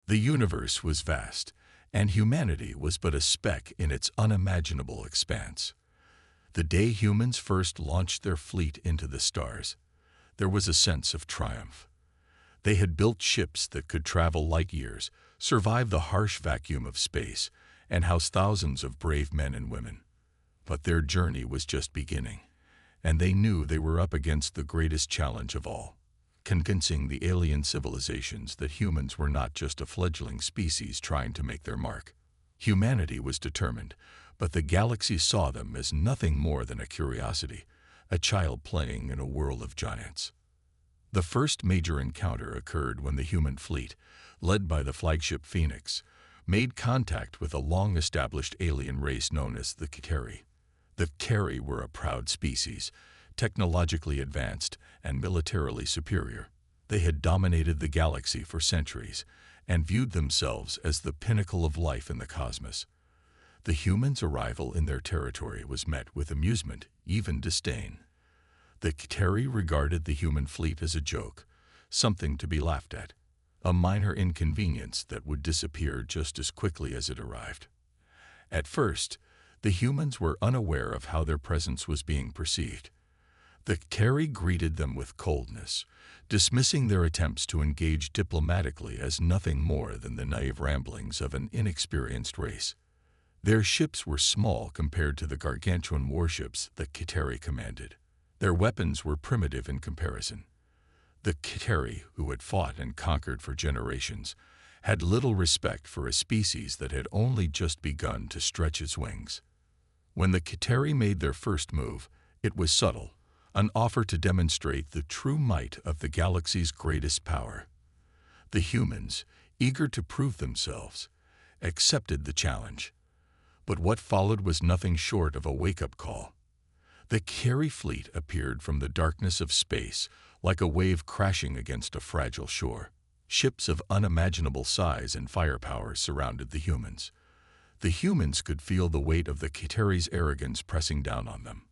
The universe was vast, and humanity was but a speck in its unimaginable expanse. The day humans first launched their fleet into the stars, there was a sense of triumph. They had built ships that could travel light years, survive the harsh vacuum of space, and house thousands of brave men and women. But their journey was just beginning, and they knew they were up against the greatest challenge of all, convincing the alien civilizations that humans were not just a fledgling species trying to make their mark. Humanity was determined, but the galaxy saw them as nothing more than a curiosity, a child playing in a world of giants. The first major encounter occurred when the human fleet, led by the flagship Phoenix, made contact with a long-established alien race known as the Kiteri. The Kiteri were a proud species, technologically advanced and militarily superior. They had dominated the galaxy for centuries and viewed themselves as the pinnacle of life in the cosmos. The humans' arrival in their territory was met with amusement, even disdain. The Kiteri regarded the human fleet as a joke, something to be laughed at, a minor inconvenience that would disappear just as quickly as it arrived. At first, the humans were unaware of how their presence was being perceived. The Kiteri greeted them with coldness, dismissing their attempts to engage diplomatically as nothing more than the naive ramblings of an inexperienced race. Their ships were small compared to the gargantuan warships the Kiteri commanded. Their weapons were primitive in comparison. The Kiteri, who had fought and conquered for generations, had little respect for a species that had only just begun to stretch its wings. When the Kiteri made their first move, it was subtle, an offer to demonstrate the true might of the galaxy's greatest power. The humans, eager to prove themselves, accepted the challenge. But what followed was nothing short of a wake-up call. The Kiteri fleet appeared from the darkness of space like a wave crashing against a fragile shore. Ships of unimaginable size and firepower surrounded the humans. The humans could feel the weight of the Kiteri's arrogance pressing down on them.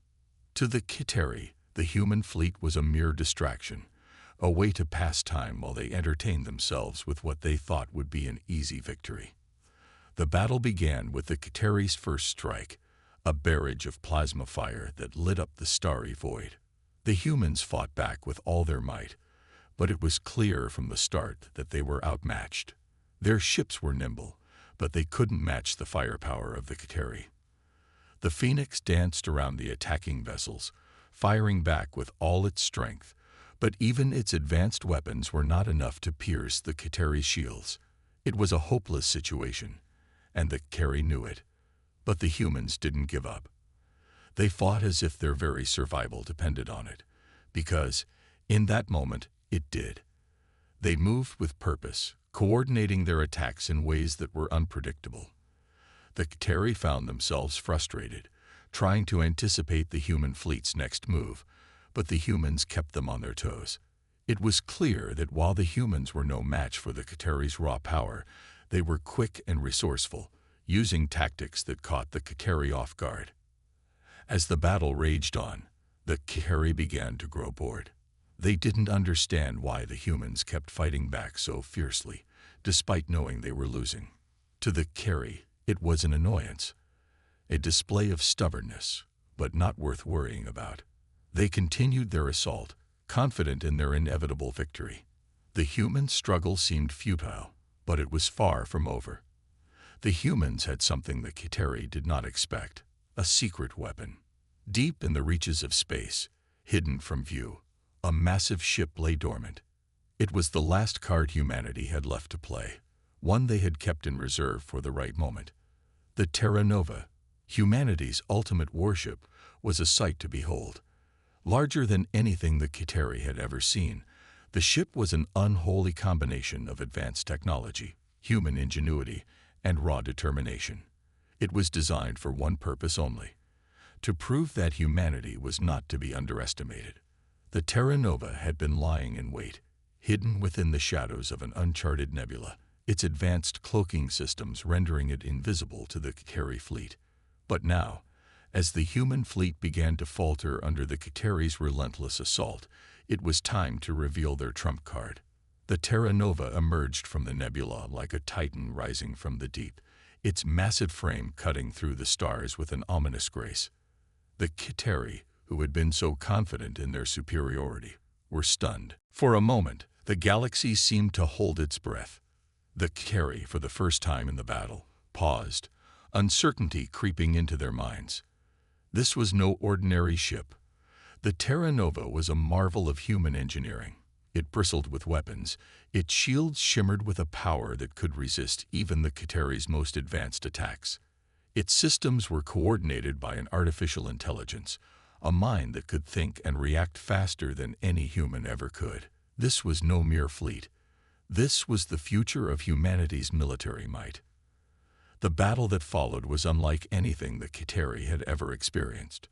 To the Kiteri, the human fleet was a mere distraction, a way to pass time while they entertained themselves with what they thought would be an easy victory. The battle began with the Kiteri's first strike, a barrage of plasma fire that lit up the starry void. The humans fought back with all their might, but it was clear from the start that they were outmatched. Their ships were nimble, but they couldn't match the firepower of the Kiteri. The Phoenix danced around the attacking vessels, firing back with all its strength, but even its advanced weapons were not enough to pierce the Kiteri's shields. It was a hopeless situation, and the Kiteri knew it. But the humans didn't give up. They fought as if their very survival depended on it, because, in that moment, it did. They moved with purpose, coordinating their attacks in ways that were unpredictable. The Kiteri found themselves frustrated, trying to anticipate the human fleet's next move, but the humans kept them on their toes. It was clear that while the humans were no match for the Kiteri's raw power, they were quick and resourceful, using tactics that caught the Kiteri off guard. As the battle raged on, the Kiteri began to grow bored. They didn't understand why the humans kept fighting back so fiercely, despite knowing they were losing. To the Kiteri, it was an annoyance, a display of stubbornness, but not worth worrying about. They continued their assault, confident in their inevitable victory. The human struggle seemed futile, but it was far from over. The humans had something the Kiteri did not expect, a secret weapon. Deep in the reaches of space, hidden from view, a massive ship lay dormant. It was the last card humanity had left to play, one they had kept in reserve for the right moment. The Terra Nova, humanity's ultimate warship, was a sight to behold. Larger than anything the Kiteri had ever seen, the ship was an unholy combination of advanced technology, human ingenuity, and raw determination. It was designed for one purpose only: to prove that humanity was not to be underestimated. The Terra Nova had been lying in wait, hidden within the shadows of an uncharted nebula, its advanced cloaking systems rendering it invisible to the Kiteri fleet. But now, as the human fleet began to falter under the Kiteri's relentless assault, it was time to reveal their trump card. The Terra Nova emerged from the nebula like a titan rising from the deep, its massive frame cutting through the stars with an ominous grace. The Kiteri, who had been so confident in their superiority, were stunned. For a moment, the galaxy seemed to hold its breath. The Kiteri, for the first time in the battle, paused, uncertainty creeping into their minds. This was no ordinary ship. The Terra Nova was a marvel of human engineering. It bristled with weapons. Its shields shimmered with a power that could resist even the Kiteri's most advanced attacks. Its systems were coordinated by an artificial intelligence, a mind that could think and react faster than any human ever could. This was no mere fleet. This was the future of humanity's military might. The battle that followed was unlike anything the Kiteri had ever experienced.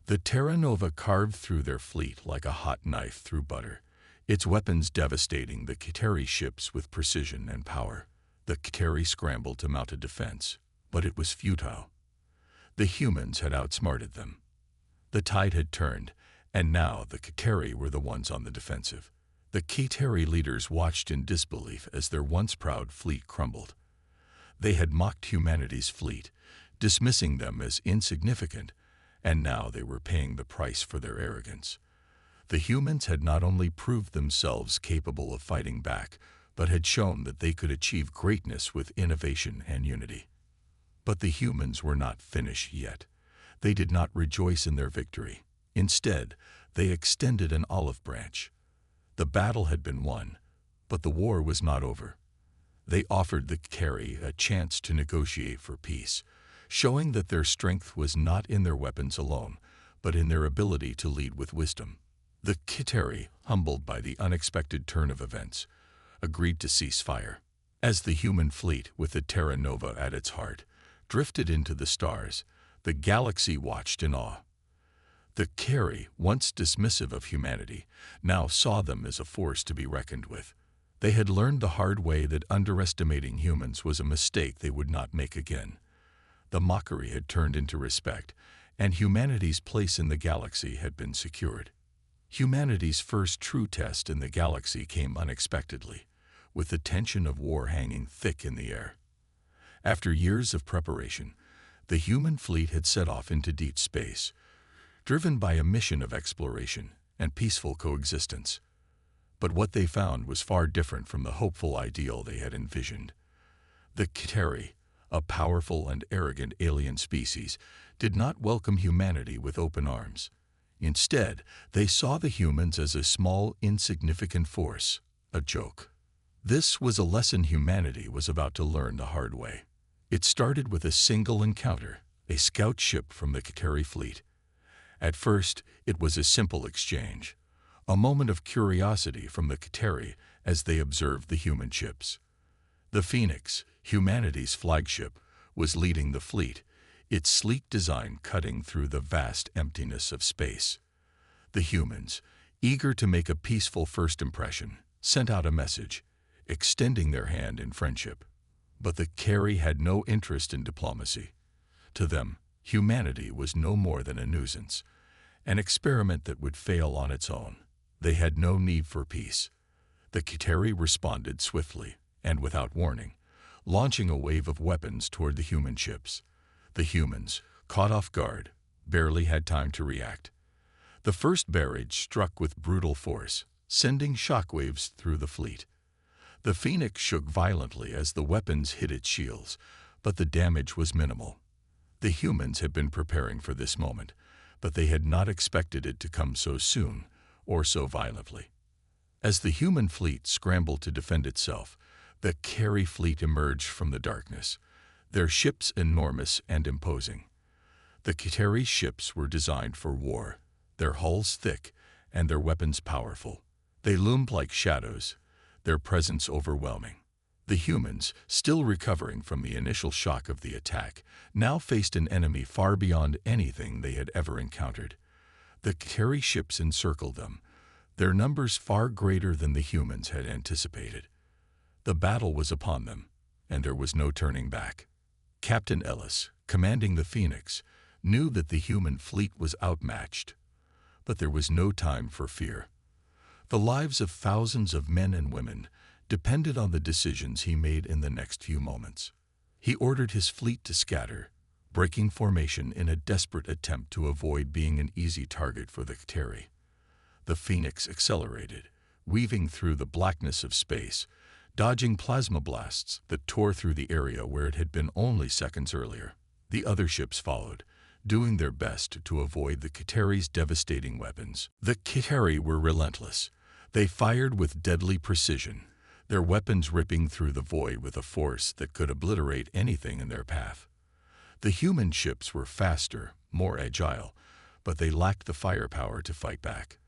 The Terra Nova carved through their fleet like a hot knife through butter, its weapons devastating the Kiteri ships with precision and power. The Kiteri scrambled to mount a defense, but it was futile. The humans had outsmarted them. The tide had turned, and now the Kiteri were the ones on the defensive. The Kiteri leaders watched in disbelief as their once proud fleet crumbled. They had mocked humanity's fleet, dismissing them as insignificant, and now they were paying the price for their arrogance. The humans had not only proved themselves capable of fighting back, but had shown that they could achieve greatness with innovation and unity. But the humans were not finished yet. They did not rejoice in their victory. Instead, they extended an olive branch. The battle had been won, but the war was not over. They offered the Kiteri a chance to negotiate for peace, showing that their strength was not in their weapons alone, but in their ability to lead with wisdom. The Kiteri, humbled by the unexpected turn of events, agreed to cease fire. As the human fleet, with the Terra Nova at its heart, drifted into the stars, the galaxy watched in awe. The Kiteri, once dismissive of humanity, now saw them as a force to be reckoned with. They had learned the hard way that underestimating humans was a mistake they would not make again. The mockery had turned into respect, and humanity's place in the galaxy had been secured. Humanity's first true test in the galaxy came unexpectedly, with the tension of war hanging thick in the air. After years of preparation, the human fleet had set off into deep space, driven by a mission of exploration and peaceful coexistence. But what they found was far different from the hopeful ideal they had envisioned. The Kiteri, a powerful and arrogant alien species, did not welcome humanity with open arms. Instead, they saw the humans as a small, insignificant force, a joke. This was a lesson humanity was about to learn the hard way. It started with a single encounter, a scout ship from the Kiteri fleet. At first, it was a simple exchange, a moment of curiosity from the Kiteri as they observed the human ships. The Phoenix, humanity's flagship, was leading the fleet, its sleek design cutting through the vast emptiness of space. The humans, eager to make a peaceful first impression, sent out a message, extending their hand in friendship. But the Kiteri had no interest in diplomacy. To them, humanity was no more than a nuisance, an experiment that would fail on its own. They had no need for peace. The Kiteri responded swiftly and without warning, launching a wave of weapons toward the human ships. The humans, caught off guard, barely had time to react. The first barrage struck with brutal force, sending shockwaves through the fleet. The Phoenix shook violently as the weapons hit its shields, but the damage was minimal. The humans had been preparing for this moment, but they had not expected it to come so soon or so violently. As the human fleet scrambled to defend itself, the Kiteri fleet emerged from the darkness, their ships enormous and imposing. The Kiteri ships were designed for war, their hulls thick and their weapons powerful. They loomed like shadows, their presence overwhelming. The humans, still recovering from the initial shock of the attack, now faced an enemy far beyond anything they had ever encountered. The Kiteri ships encircled them, their numbers far greater than the humans had anticipated. The battle was upon them, and there was no turning back. Captain Ellis, commanding the Phoenix, knew that the human fleet was outmatched. But there was no time for fear. The lives of thousands of men and women depended on the decisions he made in the next few moments. He ordered his fleet to scatter, breaking formation in a desperate attempt to avoid being an easy target for the K'teri. The Phoenix accelerated, weaving through the blackness of space, dodging plasma blasts that tore through the area where it had been only seconds earlier. The other ships followed, doing their best to avoid the K'teri's devastating weapons. The K'teri were relentless. They fired with deadly precision, their weapons ripping through the void with a force that could obliterate anything in their path. The human ships were faster, more agile, but they lacked the firepower to fight back.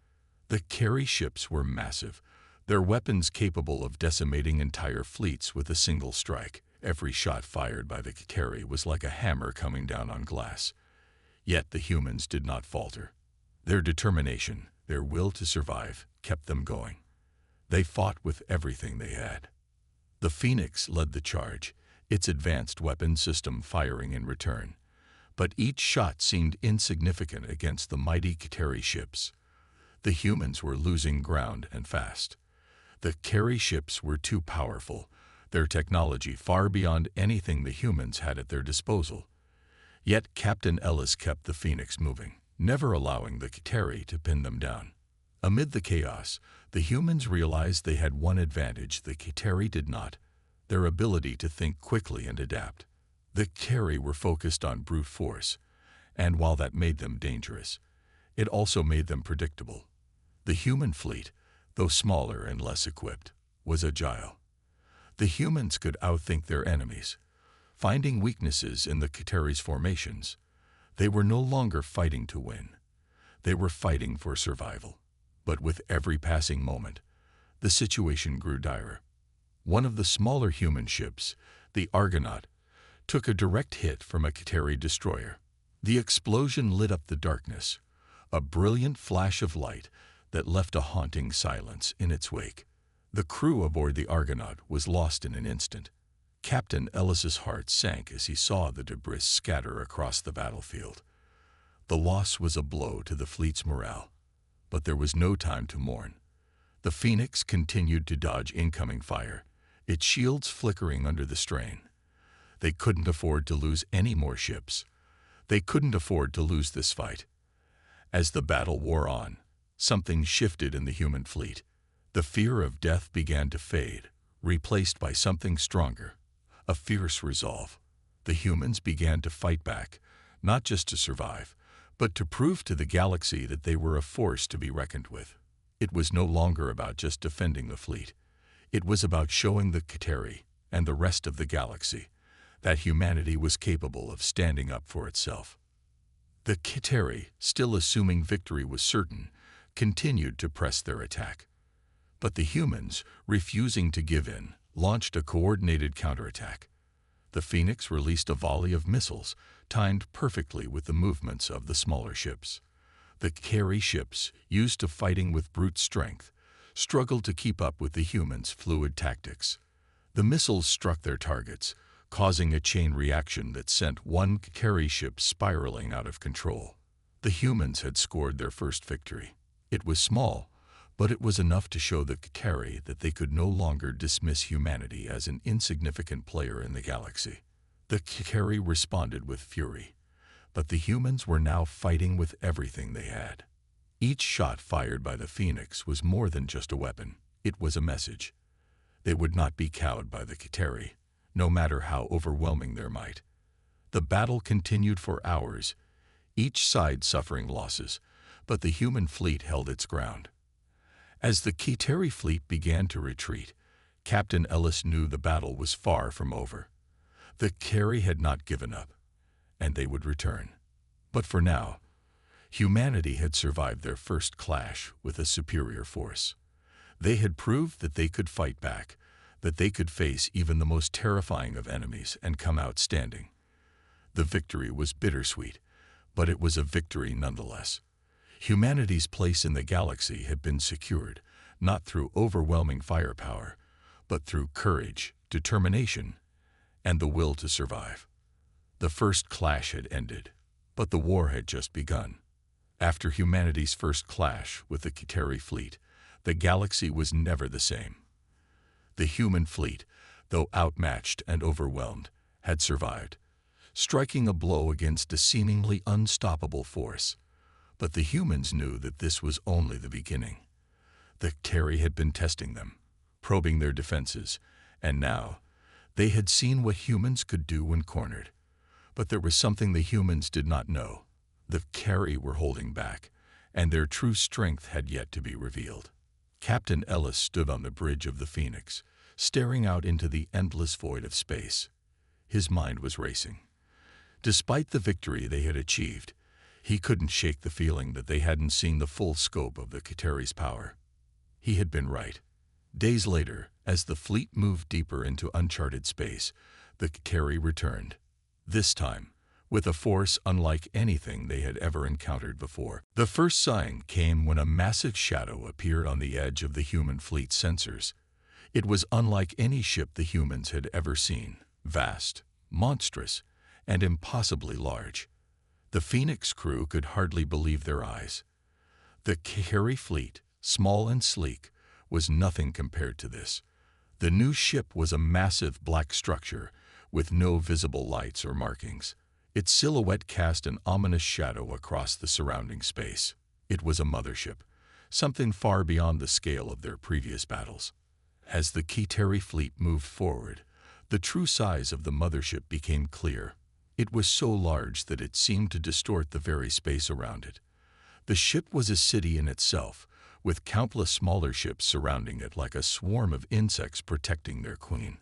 The K'teri ships were massive, their weapons capable of decimating entire fleets with a single strike. Every shot fired by the K'teri was like a hammer coming down on glass. Yet the humans did not falter. Their determination, their will to survive, kept them going. They fought with everything they had. The Phoenix led the charge, its advanced weapon system firing in return. But each shot seemed insignificant against the mighty K'teri ships. The humans were losing ground and fast. The K'teri ships were too powerful, their technology far beyond anything the humans had at their disposal. Yet Captain Ellis kept the Phoenix moving, never allowing the K'teri to pin them down. Amid the chaos, the humans realized they had one advantage the K'teri did not: their ability to think quickly and adapt. The K'teri were focused on brute force, and while that made them dangerous, it also made them predictable. The human fleet, though smaller and less equipped, was agile. The humans could outthink their enemies. Finding weaknesses in the K'teri's formations, they were no longer fighting to win. They were fighting for survival. But with every passing moment, the situation grew dire. One of the smaller human ships, the Argonaut, took a direct hit from a K'teri destroyer. The explosion lit up the darkness, a brilliant flash of light that left a haunting silence in its wake. The crew aboard the Argonaut was lost in an instant. Captain Ellis's heart sank as he saw the debris scatter across the battlefield. The loss was a blow to the fleet's morale, but there was no time to mourn. The Phoenix continued to dodge incoming fire, its shields flickering under the strain. They couldn't afford to lose any more ships. They couldn't afford to lose this fight. As the battle wore on, something shifted in the human fleet. The fear of death began to fade, replaced by something stronger, a fierce resolve. The humans began to fight back, not just to survive, but to prove to the galaxy that they were a force to be reckoned with. It was no longer about just defending the fleet. It was about showing the K'teri and the rest of the galaxy that humanity was capable of standing up for itself. The K'teri, still assuming victory was certain, continued to press their attack. But the humans, refusing to give in, launched a coordinated counterattack. The Phoenix released a volley of missiles, timed perfectly with the movements of the smaller ships. The K'teri ships, used to fighting with brute strength, struggled to keep up with the humans' fluid tactics. The missiles struck their targets, causing a chain reaction that sent one K'teri ship spiraling out of control. The humans had scored their first victory. It was small, but it was enough to show the K'teri that they could no longer dismiss humanity as an insignificant player in the galaxy. The K'teri responded with fury, but the humans were now fighting with everything they had. Each shot fired by the Phoenix was more than just a weapon. It was a message. They would not be cowed by the K'teri, no matter how overwhelming their might. The battle continued for hours, each side suffering losses, but the human fleet held its ground. As the K'teri fleet began to retreat, Captain Ellis knew the battle was far from over. The K'teri had not given up, and they would return. But for now, humanity had survived their first clash with a superior force. They had proved that they could fight back, that they could face even the most terrifying of enemies and come out standing. The victory was bittersweet, but it was a victory nonetheless. Humanity's place in the galaxy had been secured, not through overwhelming firepower, but through courage, determination, and the will to survive. The first clash had ended, but the war had just begun. After humanity's first clash with the K'teri fleet, The galaxy was never the same. The human fleet, though outmatched and overwhelmed, had survived, striking a blow against a seemingly unstoppable force. But the humans knew that this was only the beginning. The Terry had been testing them, probing their defenses, and now they had seen what humans could do when cornered. But there was something the humans did not know. The Terry were holding back, and their true strength had yet to be revealed. Captain Ellis stood on the bridge of the Phoenix, staring out into the endless void of space. His mind was racing. Despite the victory they had achieved, he couldn't shake the feeling that they hadn't seen the full scope of the Terry's power. He had been right. Days later, as the fleet moved deeper into uncharted space, the Terry returned. This time, with a force unlike anything they had ever encountered before. The first sign came when a massive shadow appeared on the edge of the human fleet's sensors. It was unlike any ship the humans had ever seen, vast, monstrous, and impossibly large. The Phoenix crew could hardly believe their eyes. The Terry fleet, small and sleek, was nothing compared to this. The new ship was a massive black structure with no visible lights or markings. Its silhouette cast an ominous shadow across the surrounding space. It was a mothership, something far beyond the scale of their previous battles. As the Terry fleet moved forward, the true size of the mothership became clear. It was so large that it seemed to distort the very space around it. The ship was a city in itself, with countless smaller ships surrounding it like a swarm of insects protecting their queen.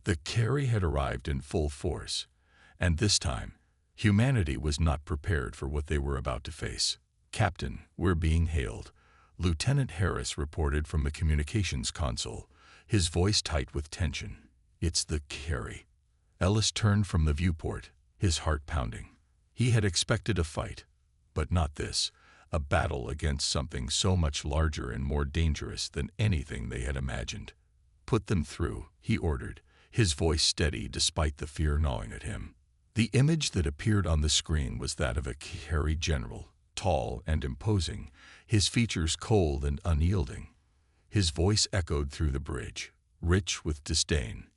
The Terry had arrived in full force, and this time, humanity was not prepared for what they were about to face. "Captain, we're being hailed," Lieutenant Harris reported from the communications console, his voice tight with tension. "It's the Terry." Ellis turned from the viewport, his heart pounding. He had expected a fight, but not this, a battle against something so much larger and more dangerous than anything they had imagined. "Put them through," he ordered, his voice steady despite the fear gnawing at him. The image that appeared on the screen was that of a Terry general, tall and imposing, his features cold and unyielding. His voice echoed through the bridge, rich with disdain.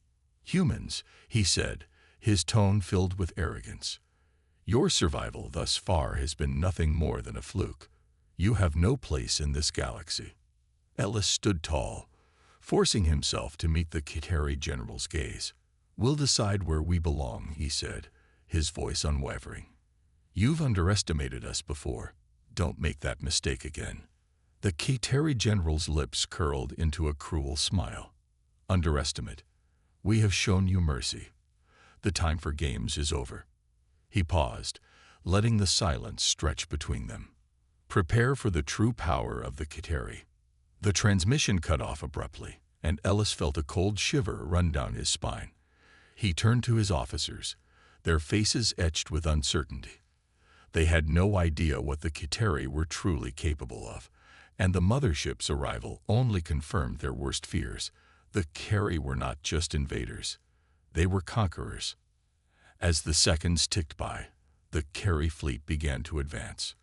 "Humans," he said, his tone filled with arrogance. "Your survival thus far has been nothing more than a fluke. You have no place in this galaxy." Ellis stood tall, forcing himself to meet the Terry general's gaze. "We'll decide where we belong," he said, his voice unwavering. "You've underestimated us before. Don't make that mistake again." The Terry general's lips curled into a cruel smile. "Underestimate. We have shown you mercy. The time for games is over." He paused, letting the silence stretch between them. "Prepare for the true power of the Terry." The transmission cut off abruptly, and Ellis felt a cold shiver run down his spine. He turned to his officers, their faces etched with uncertainty. They had no idea what the Terry were truly capable of, and the mothership's arrival only confirmed their worst fears. The Terry were not just invaders. They were conquerors. As the seconds ticked by, the Terry fleet began to advance.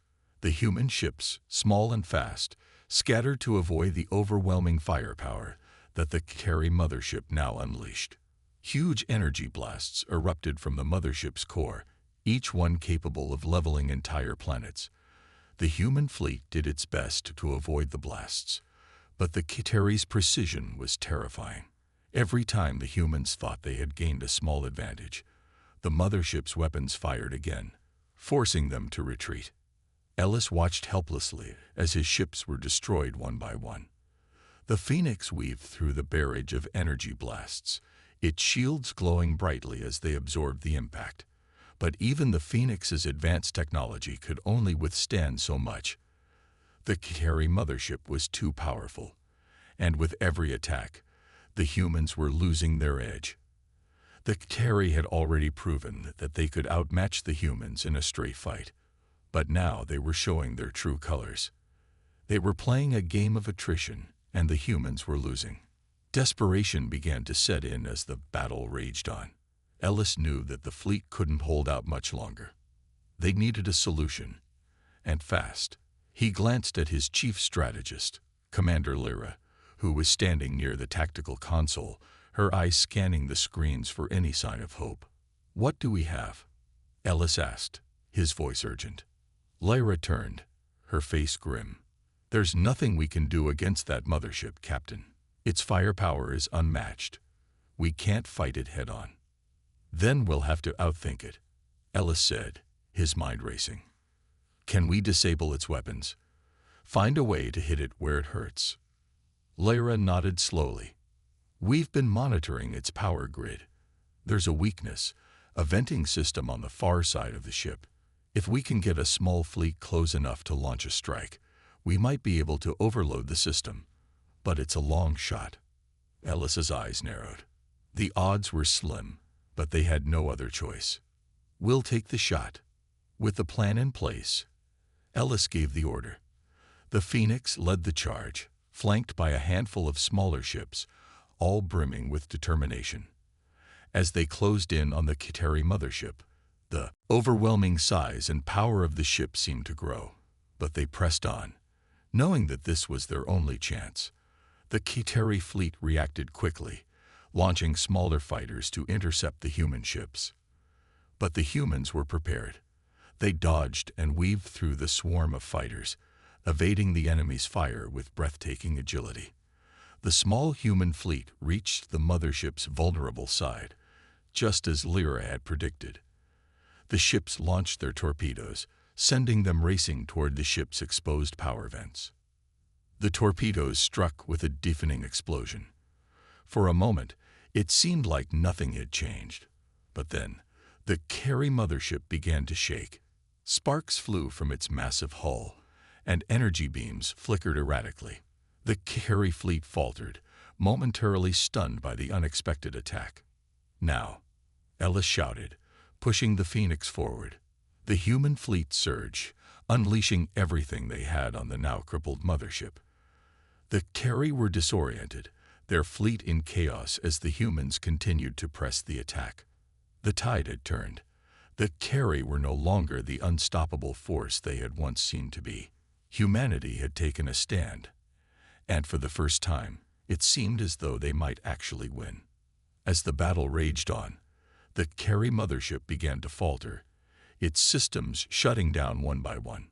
The human ships, small and fast, scattered to avoid the overwhelming firepower that the Terry mothership now unleashed. Huge energy blasts erupted from the mothership's core, each one capable of leveling entire planets. The human fleet did its best to avoid the blasts, but the Terry's precision was terrifying. Every time the humans thought they had gained a small advantage, the mothership's weapons fired again, forcing them to retreat. Ellis watched helplessly as his ships were destroyed one by one. The Phoenix weaved through the barrage of energy blasts, its shields glowing brightly as they absorbed the impact. But even the Phoenix's advanced technology could only withstand so much. The Terry mothership was too powerful, and with every attack, the humans were losing their edge. The Terry had already proven that they could outmatch the humans in a straight fight, but now they were showing their true colors. They were playing a game of attrition, and the humans were losing. Desperation began to set in as the battle raged on. Ellis knew that the fleet couldn't hold out much longer. They needed a solution, and fast. He glanced at his chief strategist, Commander Lyra, who was standing near the tactical console, her eyes scanning the screens for any sign of hope. "What do we have?" Ellis asked, his voice urgent. Lyra turned, her face grim. "There's nothing we can do against that mothership, Captain. Its firepower is unmatched. We can't fight it head-on." "Then we'll have to outthink it," Ellis said, his mind racing. "Can we disable its weapons? Find a way to hit it where it hurts?" Lyra nodded slowly. "We've been monitoring its power grid. There's a weakness, a venting system on the far side of the ship. If we can get a small fleet close enough to launch a strike, we might be able to overload the system. But it's a long shot." Ellis's eyes narrowed. The odds were slim, but they had no other choice. "We'll take the shot." With the plan in place, Ellis gave the order. The Phoenix led the charge, flanked by a handful of smaller ships, all brimming with determination. As they closed in on the Kiteri mothership, the overwhelming size and power of the ship seemed to grow. But they pressed on, knowing that this was their only chance. The Kiteri fleet reacted quickly, launching smaller fighters to intercept the human ships. But the humans were prepared. They dodged and weaved through the swarm of fighters, evading the enemy's fire with breathtaking agility. The small human fleet reached the mothership's vulnerable side, just as Lyra had predicted. The ships launched their torpedoes, sending them racing toward the ship's exposed power vents. The torpedoes struck with a deafening explosion. For a moment, it seemed like nothing had changed. But then, the Kiteri mothership began to shake. Sparks flew from its massive hull, and energy beams flickered erratically. The Kiteri fleet faltered, momentarily stunned by the unexpected attack. "Now," Ellis shouted, pushing the Phoenix forward. The human fleet surged, unleashing everything they had on the now crippled mothership. The Kiteri were disoriented, their fleet in chaos as the humans continued to press the attack. The tide had turned. The Kiteri were no longer the unstoppable force they had once seemed to be. Humanity had taken a stand, and for the first time, it seemed as though they might actually win. As the battle raged on, the Kiteri mothership began to falter, its systems shutting down one by one.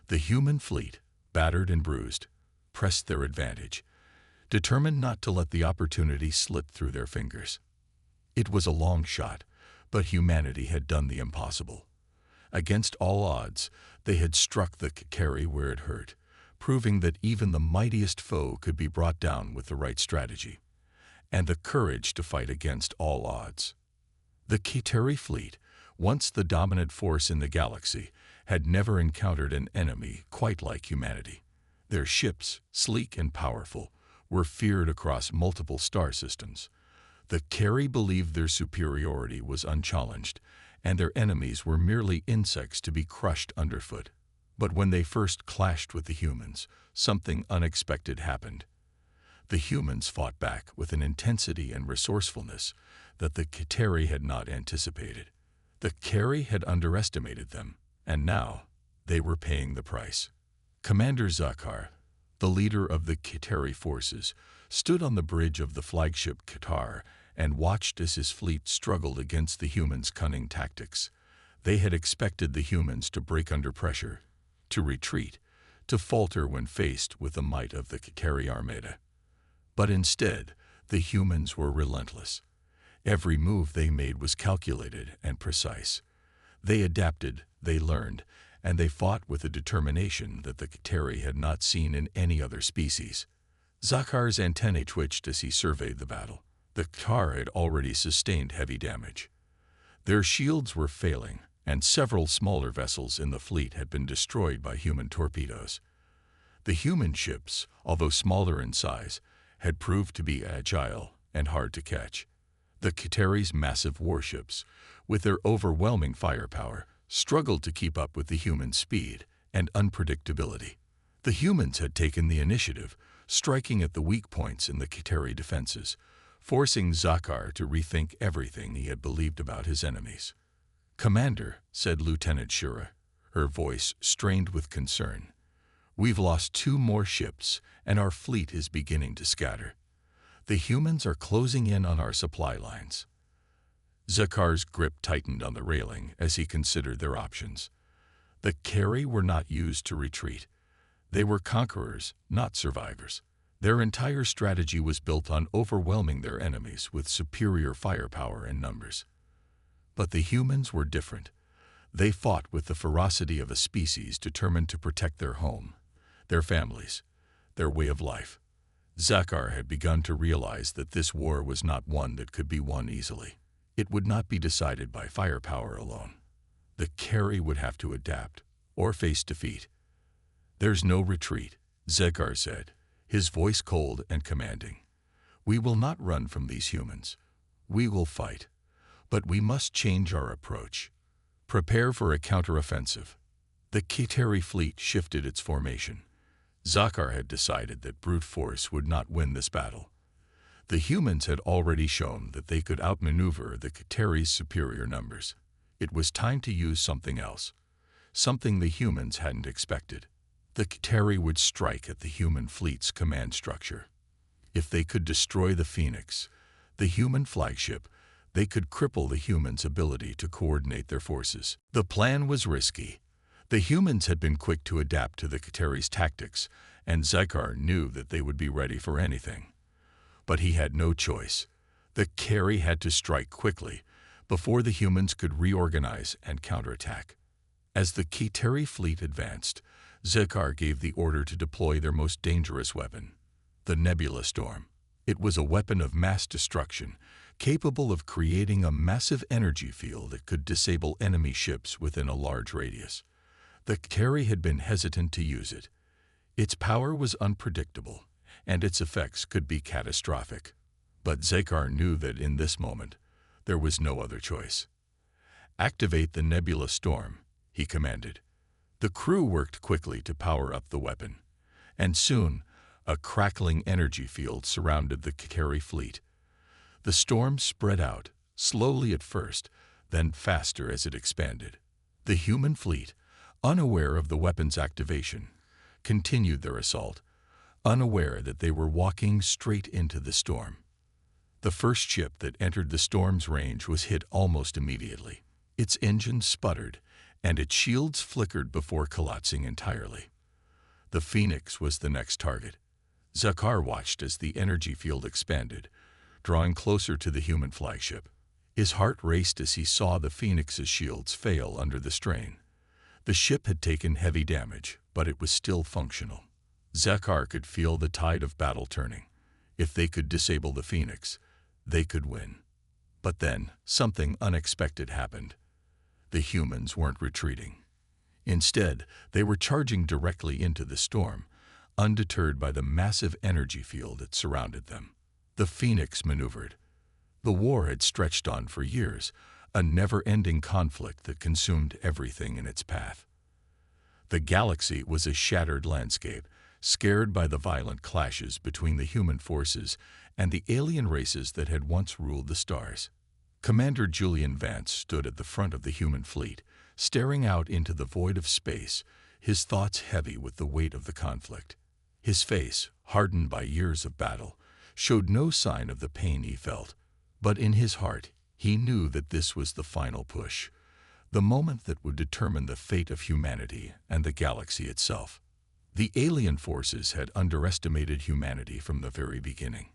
The human fleet, battered and bruised, pressed their advantage, determined not to let the opportunity slip through their fingers. It was a long shot, but humanity had done the impossible. Against all odds, they had struck the Kiteri where it hurt, proving that even the mightiest foe could be brought down with the right strategy, and the courage to fight against all odds. The Kiteri fleet, once the dominant force in the galaxy, had never encountered an enemy quite like humanity. Their ships, sleek and powerful, were feared across multiple star systems. The Kiteri believed their superiority was unchallenged, and their enemies were merely insects to be crushed underfoot. But when they first clashed with the humans, something unexpected happened. The humans fought back with an intensity and resourcefulness that the Kiteri had not anticipated. The Kiteri had underestimated them, and now they were paying the price. Commander Zakar, the leader of the Kiteri forces, stood on the bridge of the flagship Qatar and watched as his fleet struggled against the humans' cunning tactics. They had expected the humans to break under pressure, to retreat, to falter when faced with the might of the Kiteri Armada. But instead, the humans were relentless. Every move they made was calculated and precise. They adapted, they learned, and they fought with a determination that the Kiteri had not seen in any other species. Zakar's antennae twitched as he surveyed the battle. The Qatar had already sustained heavy damage. Their shields were failing, and several smaller vessels in the fleet had been destroyed by human torpedoes. The human ships, although smaller in size, had proved to be agile and hard to catch. The Kiteri's massive warships, with their overwhelming firepower, struggled to keep up with the human speed and unpredictability. The humans had taken the initiative, striking at the weak points in the Kiteri defenses, forcing Zakar to rethink everything he had believed about his enemies. "Commander," said Lieutenant Shura, her voice strained with concern, We've lost 2 more ships, and our fleet is beginning to scatter. The humans are closing in on our supply lines. Zakar's grip tightened on the railing as he considered their options. The Carry were not used to retreat. They were conquerors, not survivors. Their entire strategy was built on overwhelming their enemies with superior firepower and numbers. But the humans were different. They fought with the ferocity of a species determined to protect their home, their families, their way of life. Zakar had begun to realize that this war was not one that could be won easily. It would not be decided by firepower alone. The Carry would have to adapt or face defeat. "There's no retreat," Zakar said, his voice cold and commanding. "We will not run from these humans. We will fight. But we must change our approach. Prepare for a counteroffensive." The Kiteri fleet shifted its formation. Zakar had decided that brute force would not win this battle. The humans had already shown that they could outmaneuver the Kiteri's superior numbers. It was time to use something else, something the humans hadn't expected. The Kiteri would strike at the human fleet's command structure. If they could destroy the Phoenix, the human flagship, they could cripple the humans' ability to coordinate their forces. The plan was risky. The humans had been quick to adapt to the Kiteri's tactics, and Zakar knew that they would be ready for anything. But he had no choice. The Carry had to strike quickly, before the humans could reorganize and counterattack. As the Kiteri fleet advanced, Zakar gave the order to deploy their most dangerous weapon, the Nebula Storm. It was a weapon of mass destruction, capable of creating a massive energy field that could disable enemy ships within a large radius. The Carry had been hesitant to use it. Its power was unpredictable, and its effects could be catastrophic. But Zakar knew that in this moment, there was no other choice. "Activate the Nebula Storm," he commanded. The crew worked quickly to power up the weapon, and soon a crackling energy field surrounded the Carry fleet. The storm spread out, slowly at first, then faster as it expanded. The human fleet, unaware of the weapon's activation, continued their assault, unaware that they were walking straight into the storm. The first ship that entered the storm's range was hit almost immediately. Its engines sputtered, and its shields flickered before collapsing entirely. The Phoenix was the next target. Zakar watched as the energy field expanded, drawing closer to the human flagship. His heart raced as he saw the Phoenix's shields fail under the strain. The ship had taken heavy damage, but it was still functional. Zakar could feel the tide of battle turning. If they could disable the Phoenix, they could win. But then, something unexpected happened. The humans weren't retreating. Instead, they were charging directly into the storm, undeterred by the massive energy field that surrounded them. The Phoenix maneuvered. The war had stretched on for years, a never-ending conflict that consumed everything in its path. The galaxy was a shattered landscape, scared by the violent clashes between the human forces and the alien races that had once ruled the stars. Commander Julian Vance stood at the front of the human fleet, staring out into the void of space, his thoughts heavy with the weight of the conflict. His face, hardened by years of battle, showed no sign of the pain he felt, but in his heart he knew that this was the final push, the moment that would determine the fate of humanity and the galaxy itself. The alien forces had underestimated humanity from the very beginning.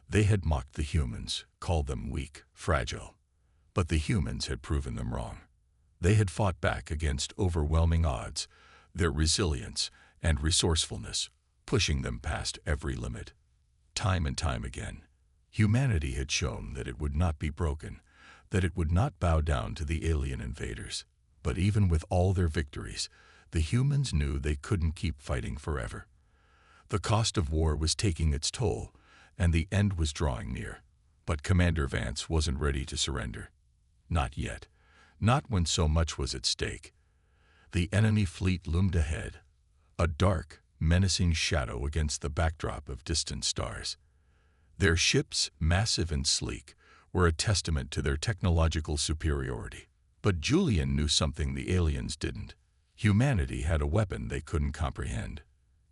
They had mocked the humans, called them weak, fragile. But the humans had proven them wrong. They had fought back against overwhelming odds, their resilience and resourcefulness pushing them past every limit. Time and time again, humanity had shown that it would not be broken, that it would not bow down to the alien invaders. But even with all their victories, the humans knew they couldn't keep fighting forever. The cost of war was taking its toll, and the end was drawing near. But Commander Vance wasn't ready to surrender. Not yet. Not when so much was at stake. The enemy fleet loomed ahead, a dark, menacing shadow against the backdrop of distant stars. Their ships, massive and sleek, were a testament to their technological superiority. But Julian knew something the aliens didn't. Humanity had a weapon they couldn't comprehend.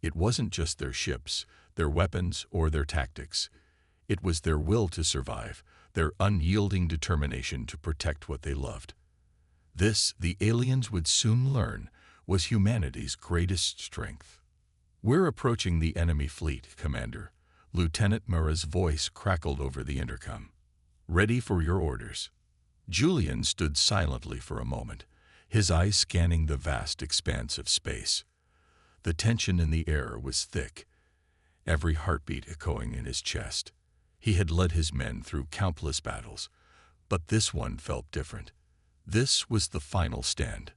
It wasn't just their ships, their weapons, or their tactics. It was their will to survive, their unyielding determination to protect what they loved. This, the aliens would soon learn, was humanity's greatest strength. "We're approaching the enemy fleet, Commander." Lieutenant Murrah's voice crackled over the intercom. "Ready for your orders." Julian stood silently for a moment, his eyes scanning the vast expanse of space. The tension in the air was thick, every heartbeat echoing in his chest. He had led his men through countless battles, but this one felt different. This was the final stand.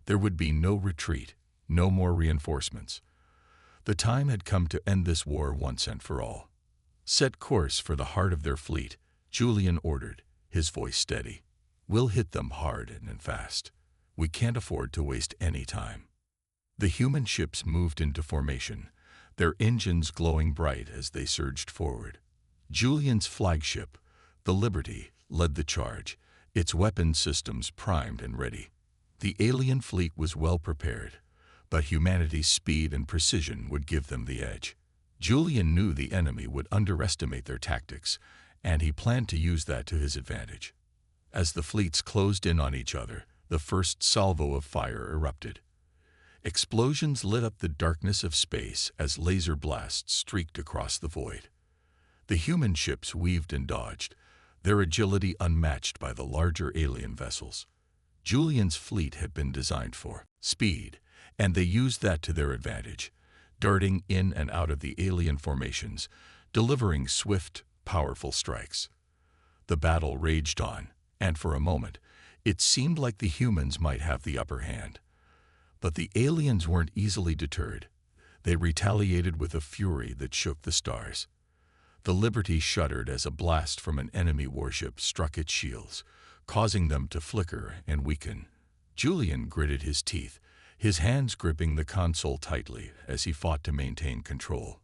There would be no retreat, no more reinforcements. The time had come to end this war once and for all. "Set course for the heart of their fleet," Julian ordered, his voice steady. "We'll hit them hard and fast. We can't afford to waste any time." The human ships moved into formation, their engines glowing bright as they surged forward. Julian's flagship, the Liberty, led the charge, its weapon systems primed and ready. The alien fleet was well prepared, but humanity's speed and precision would give them the edge. Julian knew the enemy would underestimate their tactics, and he planned to use that to his advantage. As the fleets closed in on each other, the first salvo of fire erupted. Explosions lit up the darkness of space as laser blasts streaked across the void. The human ships weaved and dodged, their agility unmatched by the larger alien vessels. Julian's fleet had been designed for speed, and they used that to their advantage, darting in and out of the alien formations, delivering swift, powerful strikes. The battle raged on, and for a moment, it seemed like the humans might have the upper hand. But the aliens weren't easily deterred. They retaliated with a fury that shook the stars. The Liberty shuddered as a blast from an enemy warship struck its shields, causing them to flicker and weaken. Julian gritted his teeth, his hands gripping the console tightly as he fought to maintain control.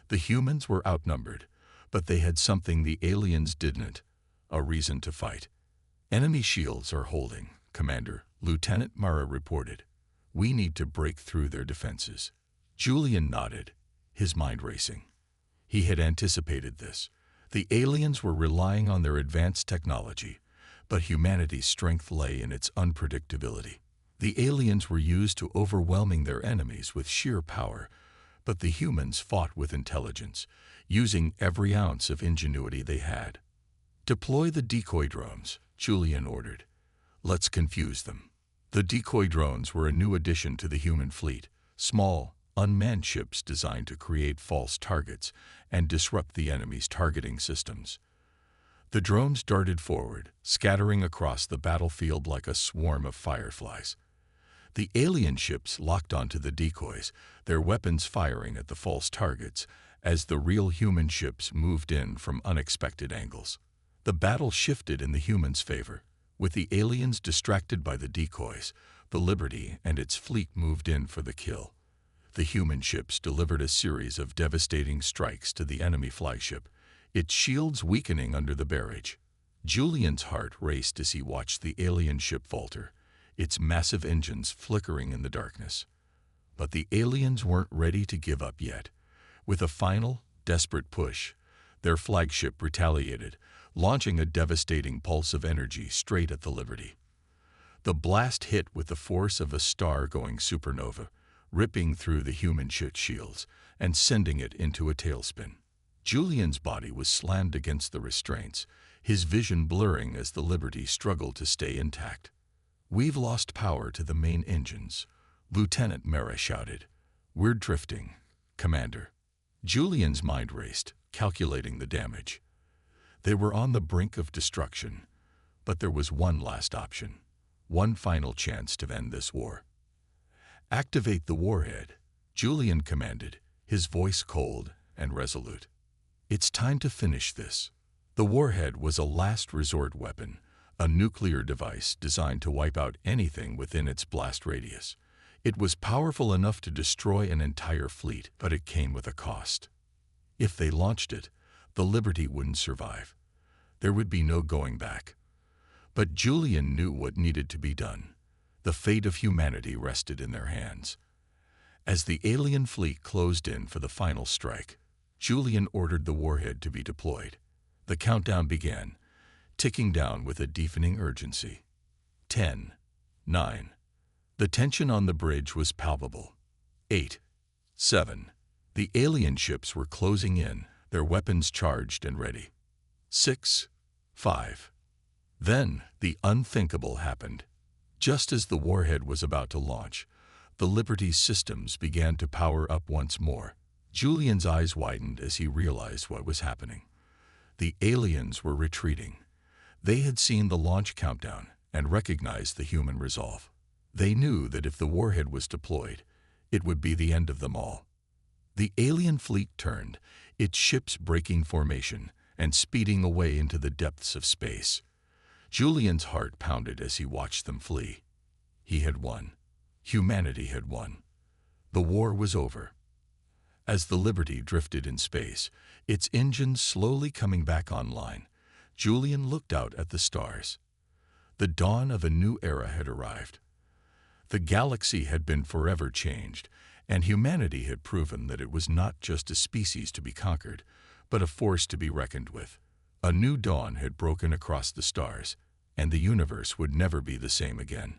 The humans were outnumbered, but they had something the aliens didn't: a reason to fight. "Enemy shields are holding, Commander," Lieutenant Murrah reported. "We need to break through their defenses." Julian nodded, his mind racing. He had anticipated this. The aliens were relying on their advanced technology, but humanity's strength lay in its unpredictability. The aliens were used to overwhelming their enemies with sheer power, but the humans fought with intelligence, using every ounce of ingenuity they had. "Deploy the decoy drones," Julian ordered. "Let's confuse them." The decoy drones were a new addition to the human fleet, small, unmanned ships designed to create false targets and disrupt the enemy's targeting systems. The drones darted forward, scattering across the battlefield like a swarm of fireflies. The alien ships locked onto the decoys, their weapons firing at the false targets as the real human ships moved in from unexpected angles. The battle shifted in the humans' favor. With the aliens distracted by the decoys, the Liberty and its fleet moved in for the kill. The human ships delivered a series of devastating strikes to the enemy flagship, its shields weakening under the barrage. Julian's heart raced as he watched the alien ship falter, its massive engines flickering in the darkness. But the aliens weren't ready to give up yet. With a final, desperate push, their flagship retaliated, launching a devastating pulse of energy straight at the Liberty. The blast hit with the force of a star-going supernova, ripping through the human ship's shields and sending it into a tailspin. Julian's body was slammed against the restraints, his vision blurring as the Liberty struggled to stay intact. "We've lost power to the main engines," Lieutenant Murrah shouted. "We're drifting, Commander." Julian's mind raced, calculating the damage. They were on the brink of destruction, but there was one last option, one final chance to end this war. "Activate the Warhead," Julian commanded, his voice cold and resolute. "It's time to finish this." The Warhead was a last resort weapon, a nuclear device designed to wipe out anything within its blast radius. It was powerful enough to destroy an entire fleet, but it came with a cost. If they launched it, the Liberty wouldn't survive. There would be no going back. But Julian knew what needed to be done. The fate of humanity rested in their hands. As the alien fleet closed in for the final strike, Julian ordered the Warhead to be deployed. The countdown began, ticking down with a deafening urgency. 10, 9. The tension on the bridge was palpable. 8, 7. The alien ships were closing in, their weapons charged and ready. 6, 5. Then the unthinkable happened. Just as the Warhead was about to launch, the Liberty's systems began to power up once more. Julian's eyes widened as he realized what was happening. The aliens were retreating. They had seen the launch countdown and recognized the human resolve. They knew that if the Warhead was deployed, it would be the end of them all. The alien fleet turned, its ships breaking formation and speeding away into the depths of space. Julian's heart pounded as he watched them flee. He had won. Humanity had won. The war was over. As the Liberty drifted in space, its engines slowly coming back online, Julian looked out at the stars. The dawn of a new era had arrived. The galaxy had been forever changed, and humanity had proven that it was not just a species to be conquered, but a force to be reckoned with. A new dawn had broken across the stars, and the universe would never be the same again.